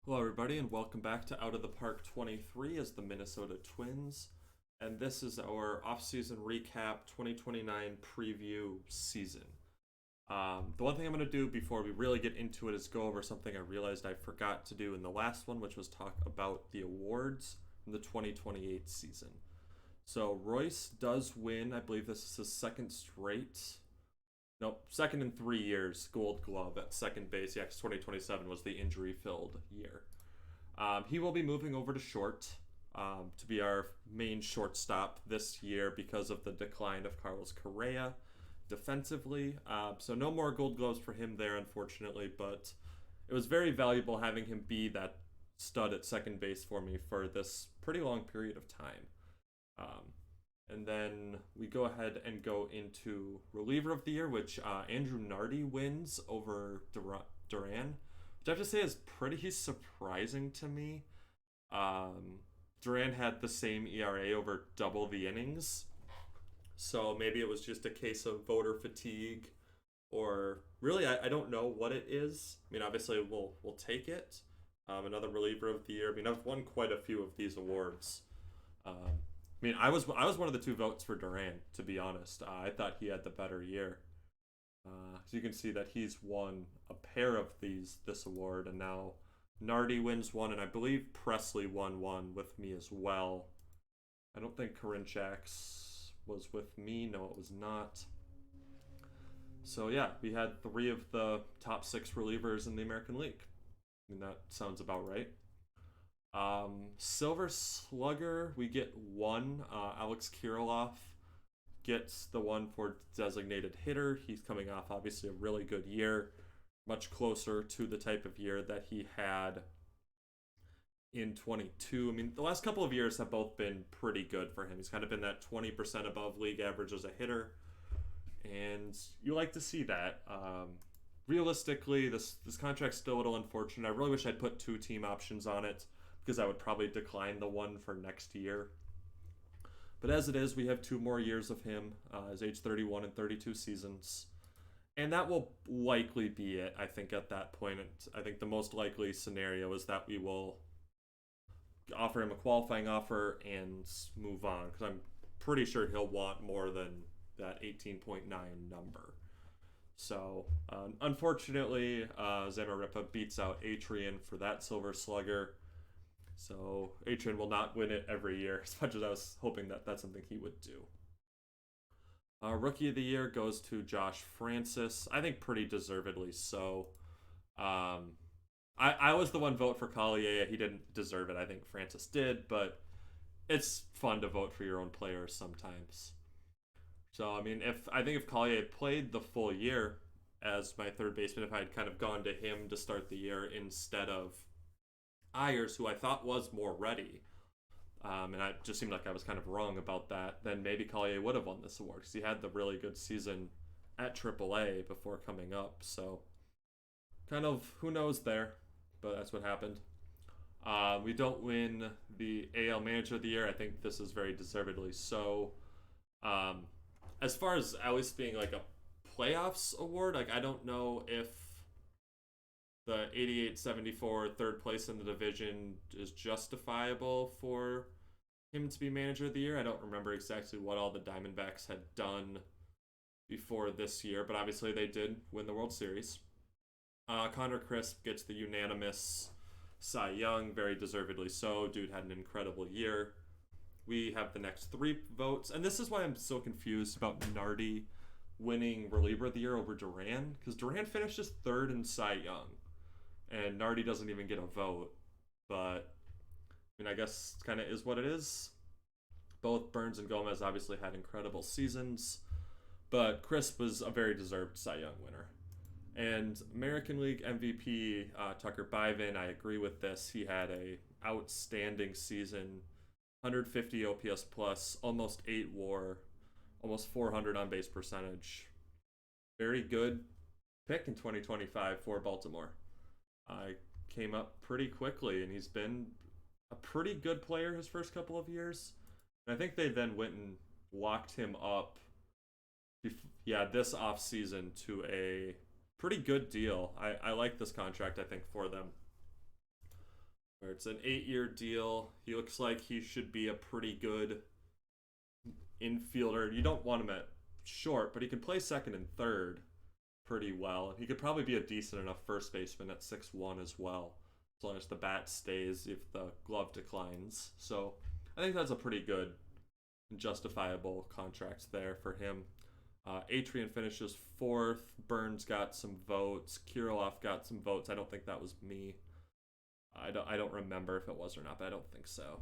Hello, everybody, and welcome back to Out of the Park 23 as the Minnesota Twins. And this is our offseason recap 2029 preview season. The one thing I'm going to do before we really get into it is go over something I realized I forgot to do in the last one, which was talk about the awards in the 2028 season. So Royce does win. I believe this is his second straight. Nope, second in 3 years, Gold Glove at second base. Yeah, 'cause 2027 was the injury-filled year. He will be moving over to short to be our main shortstop this year because of the decline of Carlos Correa defensively. So no more Gold Gloves for him there, unfortunately, but it was very valuable having him be that stud at second base for me for this pretty long period of time. Um, and then we go ahead and go into reliever of the year, which Andrew Nardi wins over Duran, which I have to say is pretty surprising to me. Duran had the same ERA over double the innings, so maybe it was just a case of voter fatigue, or really, I don't know what it is. I mean, obviously, we'll take it. Another reliever of the year. I mean, I've won quite a few of these awards. I mean, I was one of the two votes for Duran, to be honest. I thought he had the better year. So you can see that he's won a pair of this award, and now Nardi wins one, and I believe Presley won one with me as well. I don't think Karinchak's was with me. No, it was not. So yeah, we had three of the top six relievers in the American League. I mean, that sounds about right. Silver Slugger, we get one. Alex Kirilloff gets the one for designated hitter. He's coming off obviously a really good year, much closer to the type of year that he had in 22. I mean, the last couple of years have both been pretty good for him. He's kind of been that 20% above league average as a hitter, and you like to see that. Realistically, this contract's still a little unfortunate. I really wish I'd put two team options on it because I would probably decline the one for next year. But as it is, we have 2 more years of him, his age 31 and 32 seasons. And that will likely be it, I think, at that point. I think the most likely scenario is that we will offer him a qualifying offer and move on, because I'm pretty sure he'll want more than that 18.9 number. So, unfortunately, Zamarripa beats out Atrian for that Silver Slugger. So Atrian will not win it every year, as much as I was hoping that that's something he would do. Rookie of the year goes to Josh Francis. I think pretty deservedly so. I was the one vote for Collier. He didn't deserve it. I think Francis did, but it's fun to vote for your own players sometimes. So I mean, if Collier had played the full year as my third baseman, if I had kind of gone to him to start the year instead of Ayers, who I thought was more ready, and I just seemed like I was kind of wrong about that, then maybe Collier would have won this award because he had the really good season at AAA before coming up. So, kind of who knows there, but that's what happened. We don't win the AL Manager of the Year. I think this is very deservedly so. As far as at least being like a playoffs award, like I don't know if the 88-74 third place in the division is justifiable for him to be manager of the year. I don't remember exactly what all the Diamondbacks had done before this year, but obviously they did win the World Series. Connor Crisp gets the unanimous Cy Young, very deservedly so. Dude had an incredible year. We have the next three votes, and this is why I'm so confused about Nardi winning reliever of the year over Duran, because Duran finished just third in Cy Young, and Nardi doesn't even get a vote. But I mean, I guess kind of is what it is. Both Burns and Gomez obviously had incredible seasons, but Crisp was a very deserved Cy Young winner. And American League MVP Tucker Bivin, I agree with this. He had a outstanding season, 150 OPS plus, almost 8 WAR, almost 400 on base percentage. Very good pick in 2025 for Baltimore. I came up pretty quickly, and he's been a pretty good player his first couple of years. And I think they then went and locked him up, this offseason to a pretty good deal. I like this contract, I think, for them. where it's an 8-year deal. He looks like he should be a pretty good infielder. You don't want him at short, but he can play second and third pretty well. He could probably be a decent enough first baseman at 6'1" as well, as long as the bat stays if the glove declines. So I think that's a pretty good and justifiable contract there for him. Atrian finishes fourth. Burns got some votes. Kirilov got some votes. I don't think that was me. I don't remember if it was or not, but I don't think so.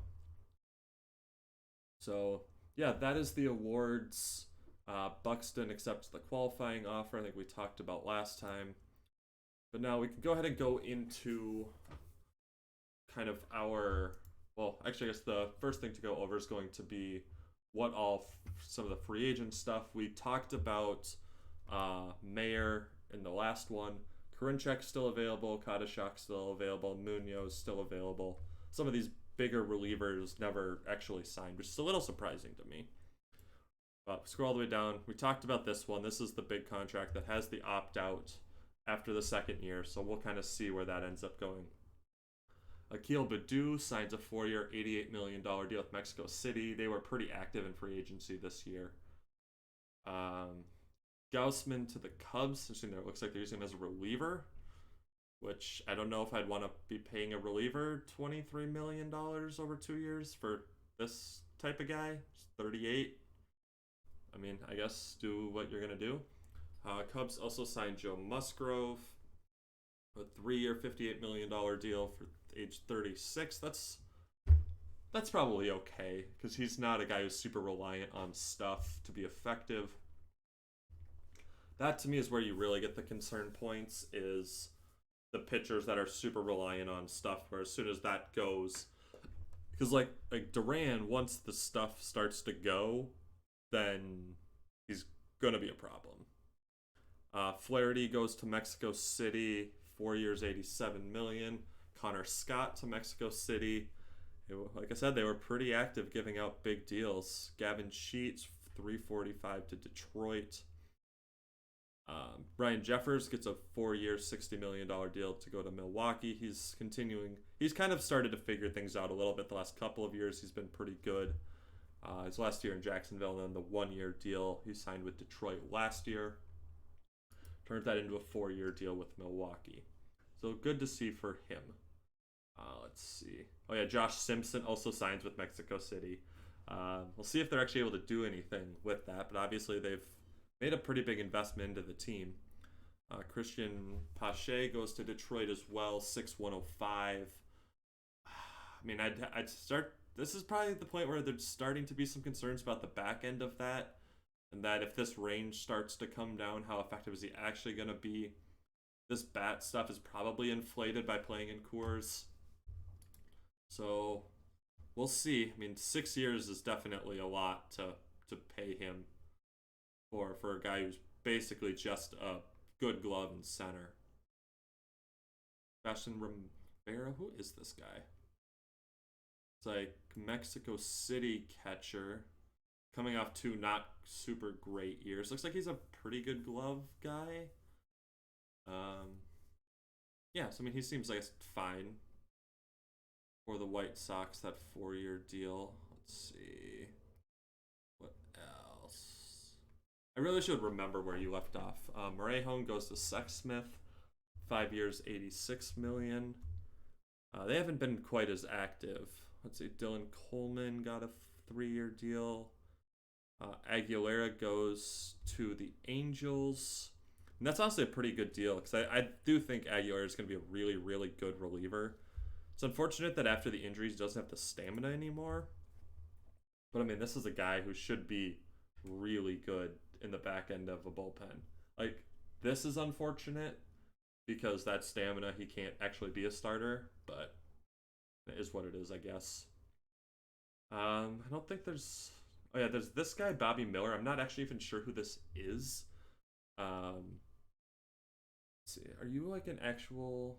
So yeah, that is the awards. Buxton accepts the qualifying offer. I think we talked about last time. But now we can go ahead and go into kind of our, well, actually, I guess the first thing to go over is going to be what all some of the free agent stuff. We talked about Mayer in the last one. Karinchak still available. Kadashak still available. Munoz still available. Some of these bigger relievers never actually signed, which is a little surprising to me. But scroll all the way down. We talked about this one. This is the big contract that has the opt-out after the second year, so we'll kind of see where that ends up going. Akil Baddoo signs a 4-year, $88 million deal with Mexico City. They were pretty active in free agency this year. Gaussman to the Cubs. It looks like they're using him as a reliever, which I don't know if I'd want to be paying a reliever $23 million over 2 years for this type of guy. He's 38. I mean, I guess do what you're going to do. Cubs also signed Joe Musgrove, a 3-year, $58 million deal for age 36. That's probably okay, because he's not a guy who's super reliant on stuff to be effective. That, to me, is where you really get the concern points, is the pitchers that are super reliant on stuff, where as soon as that goes... Because, like Duran, once the stuff starts to go, then he's going to be a problem. Flaherty goes to Mexico City, 4 years, $87 million. Connor Scott to Mexico City. Like I said, they were pretty active giving out big deals. Gavin Sheets, $345 to Detroit. Brian Jeffers gets a 4-year, $60 million deal to go to Milwaukee. He's kind of started to figure things out a little bit the last couple of years. He's been pretty good. His last year in Jacksonville, and then the 1-year deal he signed with Detroit last year. Turned that into a 4-year deal with Milwaukee. So good to see for him. Let's see. Oh yeah, Josh Simpson also signs with Mexico City. We'll see if they're actually able to do anything with that, but obviously they've made a pretty big investment into the team. Christian Pache goes to Detroit as well, 6,105. I mean, I'd start... This is probably the point where there's starting to be some concerns about the back end of that, and that if this range starts to come down, how effective is he actually going to be? This bat stuff is probably inflated by playing in Coors. So we'll see. I mean, 6 years is definitely a lot to pay him for a guy who's basically just a good glove and center. Sebastian Rivera, who is this guy? It's like Mexico City catcher, coming off 2 not super great years. Looks like he's a pretty good glove guy. Yeah, so I mean, he seems like it's fine for the White Sox, that 4-year deal. Let's see. What else? I really should remember where you left off. Morejón goes to Sexsmith, 5 years, $86 million. They haven't been quite as active. Let's see, Dylan Coleman got a 3-year deal. Aguilera goes to the Angels. And that's honestly a pretty good deal, because I do think Aguilera is going to be a really, really good reliever. It's unfortunate that after the injuries he doesn't have the stamina anymore. But I mean, this is a guy who should be really good in the back end of a bullpen. Like, this is unfortunate because that stamina, he can't actually be a starter, but it is what it is, I guess. I don't think there's... Oh yeah, there's this guy, Bobby Miller. I'm not actually even sure who this is. Let's see. Are you like an actual...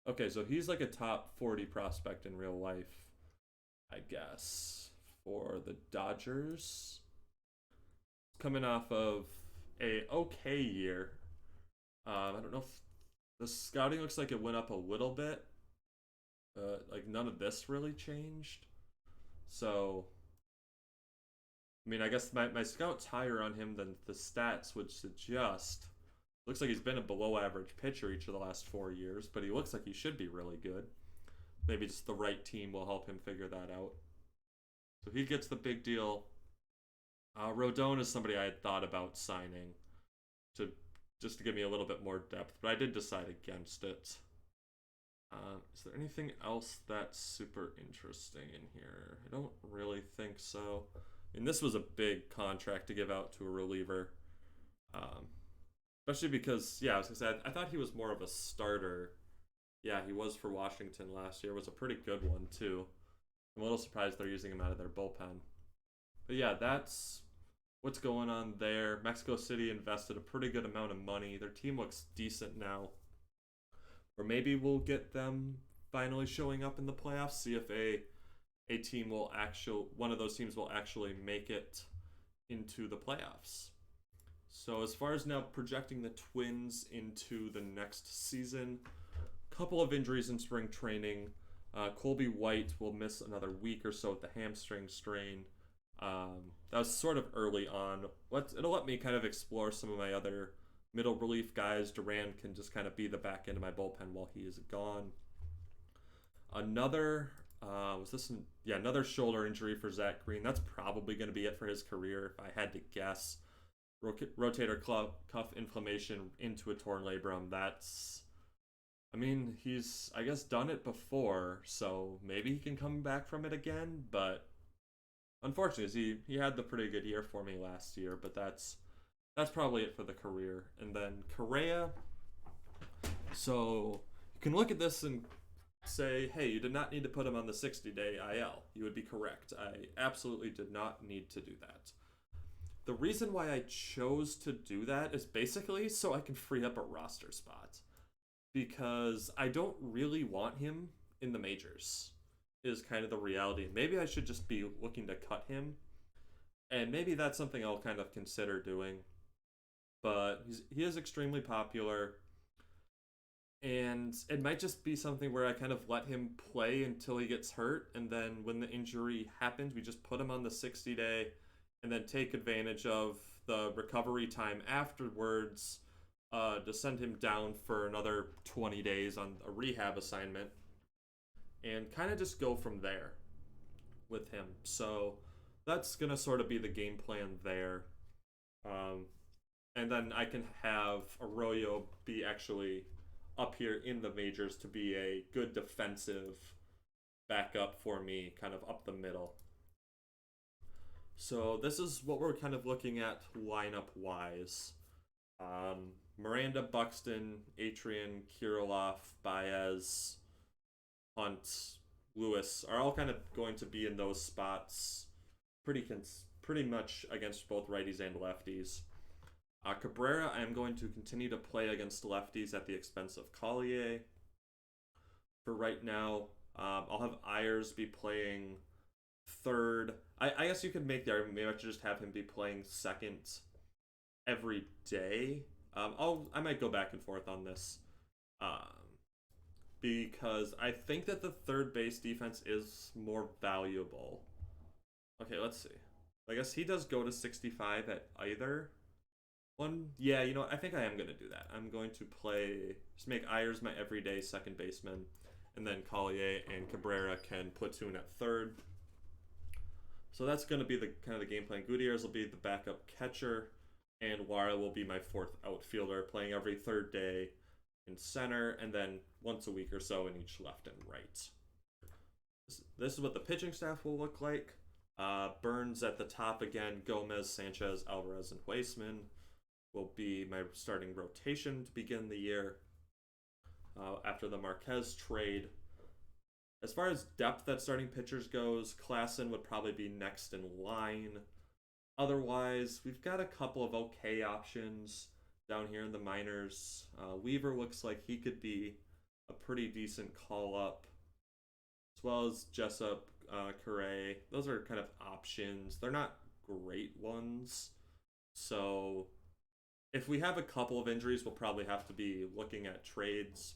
Okay, so he's like a top 40 prospect in real life, I guess, for the Dodgers. Coming off of a okay year. I don't know if the scouting looks like it went up a little bit. like none of this really changed. So I mean, I guess my scout's higher on him than the stats would suggest. Looks like he's been a below average pitcher each of the last 4 years, but he looks like he should be really good. Maybe just the right team will help him figure that out. So he gets the big deal. Rodon is somebody I had thought about signing to just to give me a little bit more depth, but I did decide against it. Is there anything else that's super interesting in here? I don't really think so. I mean, this was a big contract to give out to a reliever. Um, Especially because, yeah, I was gonna say, I thought he was more of a starter. Yeah, he was for Washington last year. It was a pretty good one, too. I'm a little surprised they're using him out of their bullpen. But yeah, that's what's going on there. Mexico City invested a pretty good amount of money. Their team looks decent now. Or maybe we'll get them finally showing up in the playoffs. See if a team will actually, one of those teams will actually make it into the playoffs. So as far as now projecting the Twins into the next season, couple of injuries in spring training. Colby White will miss another week or so with the hamstring strain. That was sort of early on. It'll let me kind of explore some of my other middle relief guys. Duran can just kind of be the back end of my bullpen while he is gone. Another another shoulder injury for Zach Green. That's probably going to be it for his career if I had to guess. Rotator cuff inflammation into a torn labrum. I mean, he's, I guess, done it before, so maybe he can come back from it again, but unfortunately, he had the pretty good year for me last year, but that's probably it for the career. And then Correa, so you can look at this and say, hey, you did not need to put him on the 60-day IL. You would be correct. I absolutely did not need to do that. The reason why I chose to do that is basically so I can free up a roster spot. Because I don't really want him in the majors, is kind of the reality. Maybe I should just be looking to cut him. And maybe that's something I'll kind of consider doing. But he is extremely popular. And it might just be something where I kind of let him play until he gets hurt. And then when the injury happens, we just put him on the 60-day and then take advantage of the recovery time afterwards to send him down for another 20 days on a rehab assignment and kind of just go from there with him. So that's going to sort of be the game plan there. And then I can have Arroyo be actually up here in the majors to be a good defensive backup for me, kind of up the middle. So this is what we're kind of looking at lineup-wise. Miranda, Buxton, Atrian, Kirilloff, Baez, Hunt, Lewis are all kind of going to be in those spots pretty much against both righties and lefties. Cabrera, I am going to continue to play against lefties at the expense of Collier. For right now, I'll have Ayers be playing third. I guess you could make the argument maybe I should just have him be playing second every day. I might go back and forth on this because I think that the third base defense is more valuable. Okay, let's see. I guess he does go to 65 at either one. Yeah, you know, I think I am going to do that. I'm going to just make Ayers my everyday second baseman, and then Collier and Cabrera can platoon at third. So that's going to be the kind of the game plan. Gutierrez will be the backup catcher, and Wara will be my fourth outfielder, playing every third day in center, and then once a week or so in each left and right. This is what the pitching staff will look like. Burns at the top again. Gomez, Sanchez, Alvarez, and Weissman will be my starting rotation to begin the year after the Marquez trade. As far as depth at starting pitchers goes, Klassen would probably be next in line. Otherwise, we've got a couple of okay options down here in the minors. Weaver looks like he could be a pretty decent call-up, as well as Jessup, Correa. Those are kind of options. They're not great ones. So if we have a couple of injuries, we'll probably have to be looking at trades.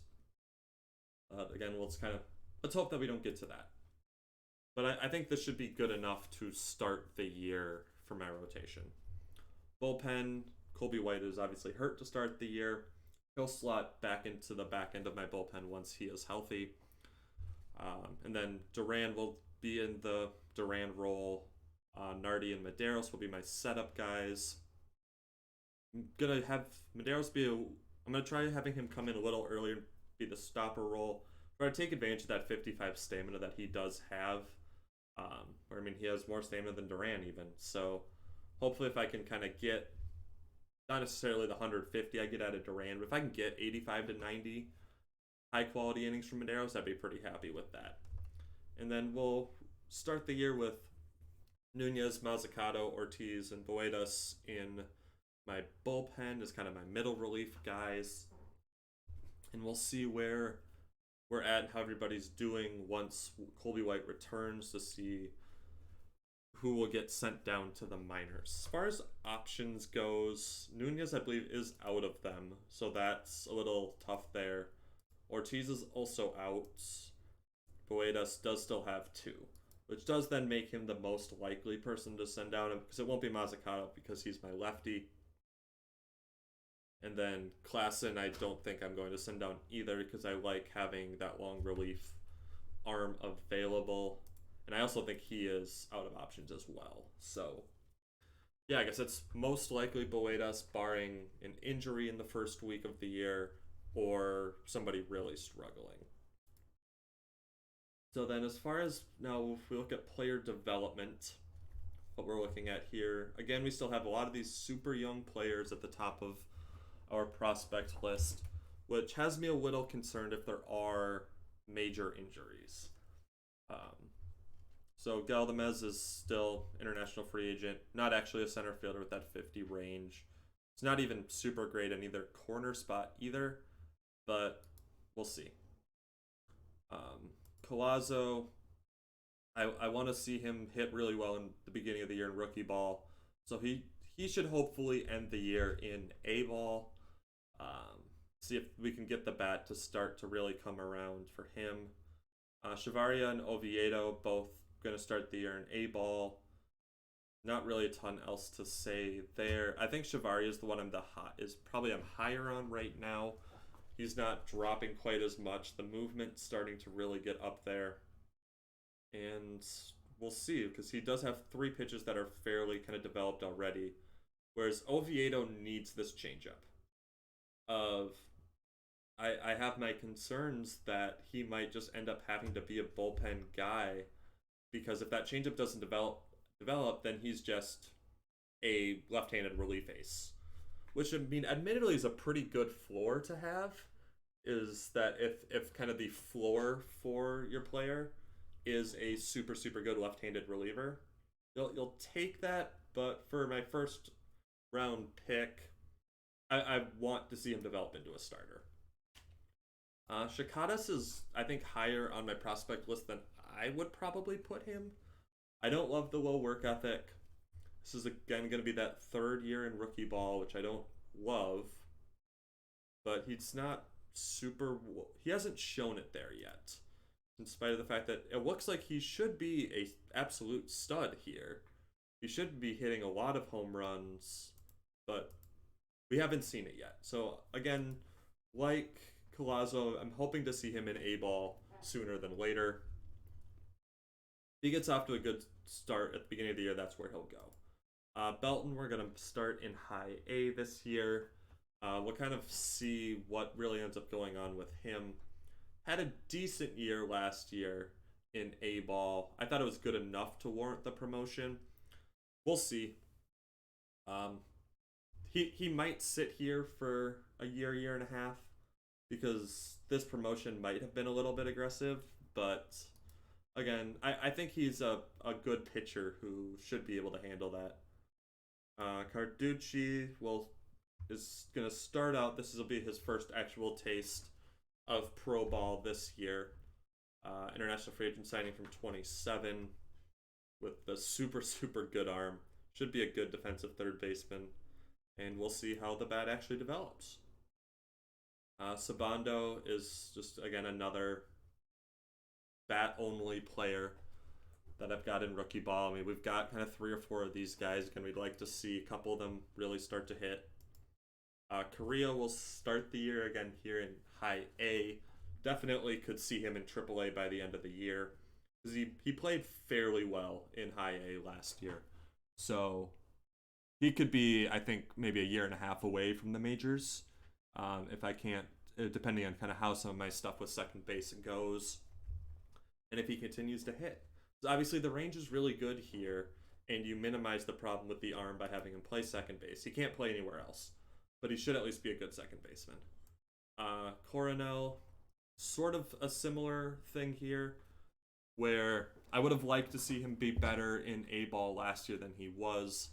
Again, we'll just kind of let's hope that we don't get to that. But I think this should be good enough to start the year for my rotation. Bullpen, Colby White is obviously hurt to start the year. He'll slot back into the back end of my bullpen once he is healthy. And then Duran will be in the Duran role. Nardi and Medeiros will be my setup guys. I'm gonna have Medeiros be I'm gonna try having him come in a little earlier, be the stopper role. Try to take advantage of that 55 stamina that he does have. Or I mean, he has more stamina than Duran even. So hopefully, if I can kind of get not necessarily the 150 I get out of Duran, but if I can get 85 to 90 high quality innings from Medeiros, I'd be pretty happy with that. And then we'll start the year with Nunez, Mazzucato, Ortiz, and Boedas in my bullpen as kind of my middle relief guys. And we'll see where we're at and how everybody's doing once Colby White returns to see who will get sent down to the minors. As far as options goes, Nunez, I believe, is out of them, so that's a little tough there. Ortiz is also out. Boedas does still have two, which does then make him the most likely person to send down, because it won't be Mazzucato because he's my lefty. And then Klassen, I don't think I'm going to send down either because I like having that long relief arm available. And I also think he is out of options as well. So, yeah, I guess it's most likely Boedas, barring an injury in the first week of the year or somebody really struggling. So then as far as now, if we look at player development, what we're looking at here, again, we still have a lot of these super young players at the top of our prospect list, which has me a little concerned if there are major injuries. So Galdamez is still international free agent, not actually a center fielder with that 50 range. It's not even super great in either corner spot either, but we'll see. Collazo, I want to see him hit really well in the beginning of the year in rookie ball, so he should hopefully end the year in A ball. See if we can get the bat to start to really come around for him. Chavaria and Oviedo both going to start the year in A ball. Not really a ton else to say there. I think Chavaria is the one I'm higher on right now. He's not dropping quite as much. The movement's starting to really get up there. And we'll see, because he does have 3 pitches that are fairly kind of developed already. Whereas Oviedo needs this changeup. I have my concerns that he might just end up having to be a bullpen guy, because if that changeup doesn't develop, then he's just a left-handed relief ace. Which, I mean, admittedly is a pretty good floor to have, is that if kind of the floor for your player is a super, super good left-handed reliever, you'll take that, but for my first round pick, I want to see him develop into a starter. Shikadas is, I think, higher on my prospect list than I would probably put him. I don't love the low work ethic. This is, again, going to be that 3rd year in rookie ball, which I don't love. But he's not super... He hasn't shown it there yet. In spite of the fact that it looks like he should be a absolute stud here. He should be hitting a lot of home runs, but we haven't seen it yet. So, again, like Collazo, I'm hoping to see him in A-ball sooner than later. If he gets off to a good start at the beginning of the year, that's where he'll go. Belton, we're going to start in high A this year. We'll kind of see what really ends up going on with him. Had a decent year last year in A-ball. I thought it was good enough to warrant the promotion. We'll see. He might sit here for a year and a half, because this promotion might have been a little bit aggressive, but again, I think he's a good pitcher who should be able to handle that. Carducci is going to start out. This will be his first actual taste of pro ball this year. International free agent signing from 27 with the super, super good arm. Should be a good defensive third baseman. And we'll see how the bat actually develops. Sabando is just, again, another bat only player that I've got in rookie ball. I mean, we've got kind of 3 or 4 of these guys, and we'd like to see a couple of them really start to hit. Korea will start the year again here in high A. Definitely could see him in triple A by the end of the year, because he played fairly well in high A last year. So he could be, I think, maybe a year and a half away from the majors. If I can't, depending on kind of how some of my stuff with second base goes, and if he continues to hit. So obviously, the range is really good here, and you minimize the problem with the arm by having him play second base. He can't play anywhere else, but he should at least be a good second baseman. Coronel, sort of a similar thing here, where I would have liked to see him be better in A ball last year than he was.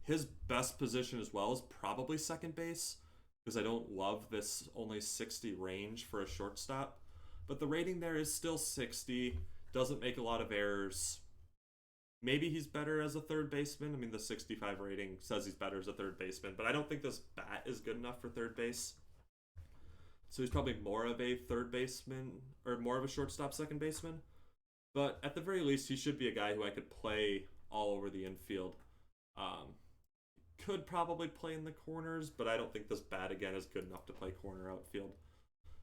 His best position as well is probably second base, because I don't love this only 60 range for a shortstop. But the rating there is still 60, doesn't make a lot of errors. Maybe he's better as a third baseman. I mean, the 65 rating says he's better as a third baseman, but I don't think this bat is good enough for third base. So he's probably more of a third baseman, or more of a shortstop second baseman. But at the very least, he should be a guy who I could play all over the infield. Could probably play in the corners, but I don't think this bat again is good enough to play corner outfield.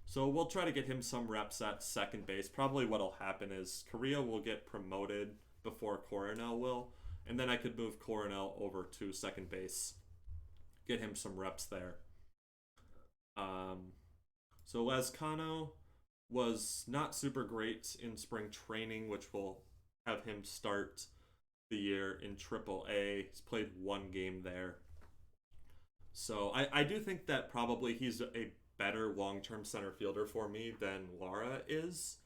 So we'll try to get him some reps at second base. Probably what'll happen is Korea will get promoted before Coronel will, and then I could move Coronel over to second base, get him some reps there. So Lazcano was not super great in spring training, which will have him start the year in Triple A. He's played 1 game there. So I do think that probably he's a better long-term center fielder for me than Lara is.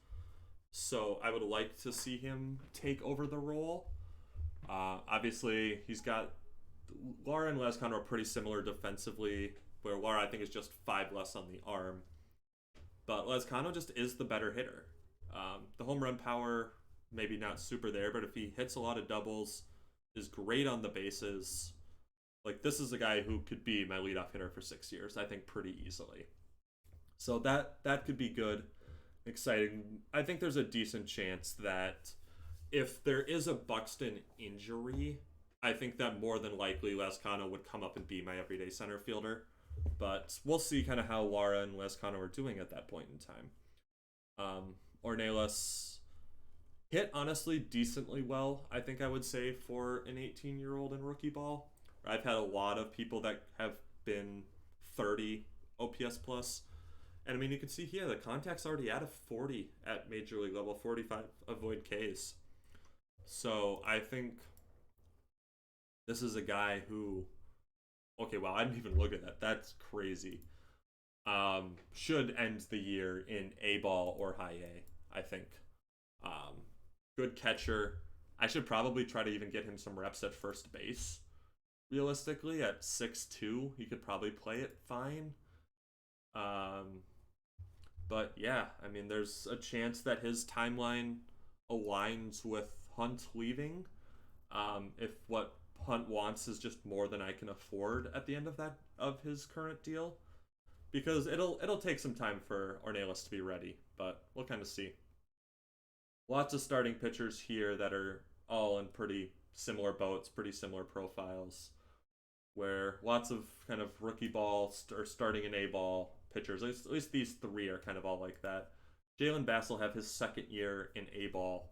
So I would like to see him take over the role. Obviously, he's got... Lara and Lazcano are pretty similar defensively, where Lara, I think, is just 5 less on the arm. But Lazcano just is the better hitter. The home run power, maybe not super there, but if he hits a lot of doubles, is great on the bases. Like, this is a guy who could be my leadoff hitter for 6 years, I think, pretty easily. So that could be good, exciting. I think there's a decent chance that if there is a Buxton injury, I think that more than likely Lazcano would come up and be my everyday center fielder. But we'll see kind of how Lara and Lazcano are doing at that point in time. Ornelas hit, honestly, decently well, I think I would say, for an 18-year-old in rookie ball. I've had a lot of people that have been 30 OPS plus. And I mean, you can see here, the contact's already at a 40 at Major League level, 45 avoid Ks. So I think this is a guy who... Okay, wow, I didn't even look at that. That's crazy. Should end the year in A-ball or high A, I think. Good catcher. I should probably try to even get him some reps at first base. Realistically, at 6'2", he could probably play it fine. But yeah, I mean, there's a chance that his timeline aligns with Hunt leaving. If what Hunt wants is just more than I can afford at the end of his current deal, because it'll take some time for Ornelas to be ready, but we'll kind of see. Lots of starting pitchers here that are all in pretty similar boats, pretty similar profiles, where lots of kind of rookie ball or starting in A ball pitchers. At least these 3 are kind of all like that. Jalen Bass will have his second year in A ball.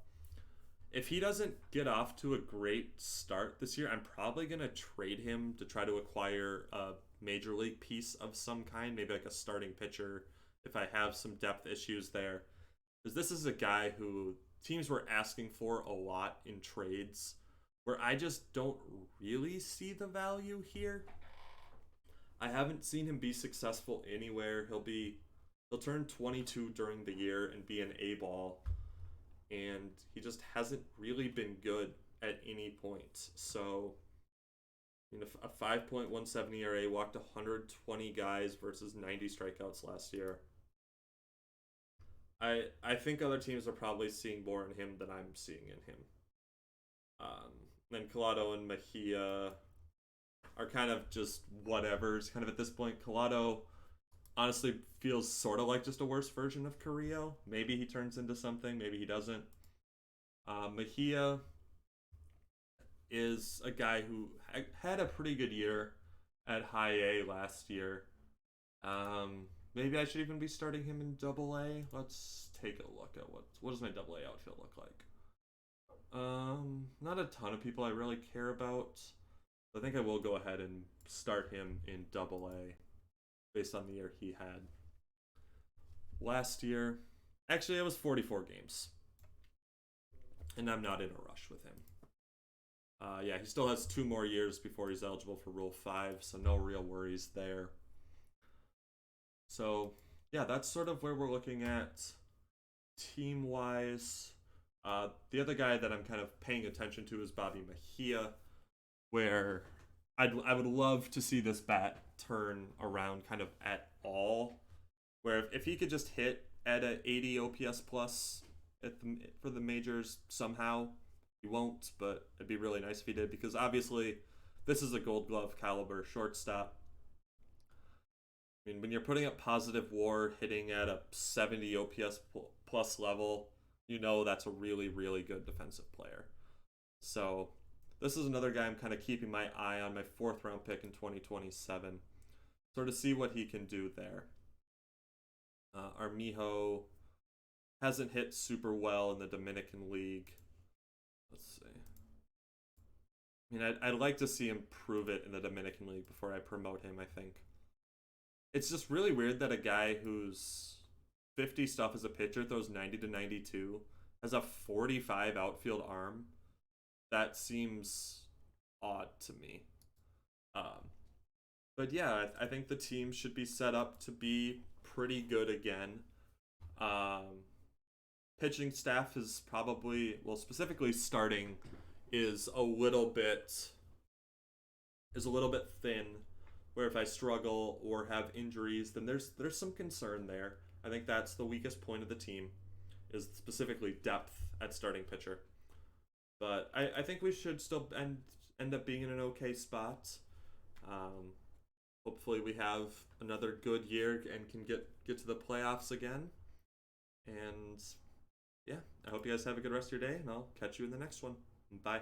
If he doesn't get off to a great start this year, I'm probably going to trade him to try to acquire a major league piece of some kind, maybe like a starting pitcher if I have some depth issues there. Because this is a guy who teams were asking for a lot in trades, where I just don't really see the value here. I haven't seen him be successful anywhere. He'll turn 22 during the year and be an A-ball, and he just hasn't really been good at any point. So, I mean, a 5.17 ERA, walked 120 guys versus 90 strikeouts last year. I think other teams are probably seeing more in him than I'm seeing in him. Then Collado and Mejia are kind of just whatevers, kind of at this point. Collado honestly feels sort of like just a worse version of Carrillo. Maybe he turns into something, maybe he doesn't. Mejia is a guy who had a pretty good year at high A last year. Maybe I should even be starting him in double A. Let's take a look at what does my double A outfield look like. Not a ton of people I really care about. I think I will go ahead and start him in double A based on the year he had last year. Actually, it was 44 games, and I'm not in a rush with him. Yeah, he still has 2 more years before he's eligible for Rule 5, so no real worries there. So, yeah, that's sort of where we're looking at team wise. The other guy that I'm kind of paying attention to is Bobby Mejia, where I would love to see this bat turn around kind of at all. Where if he could just hit at a 80 OPS plus for the majors somehow, he won't, but it'd be really nice if he did because obviously this is a Gold Glove caliber shortstop. I mean, when you're putting up positive WAR, hitting at a 70 OPS plus level, you know that's a really, really good defensive player. So this is another guy I'm kind of keeping my eye on, my 4th-round pick in 2027, sort of see what he can do there. Armijo hasn't hit super well in the Dominican League. Let's see. I mean, I'd like to see him prove it in the Dominican League before I promote him, I think. It's just really weird that a guy who's 50 stuff as a pitcher throws 90 to 92 has a 45 outfield arm. That seems odd to me. But yeah, I think the team should be set up to be pretty good again. Pitching staff is probably, well, specifically starting is a little bit thin. Where if I struggle or have injuries, then there's some concern there. I think that's the weakest point of the team, is specifically depth at starting pitcher. But I think we should still end up being in an okay spot. Hopefully we have another good year and can get to the playoffs again. And yeah, I hope you guys have a good rest of your day, and I'll catch you in the next one. Bye.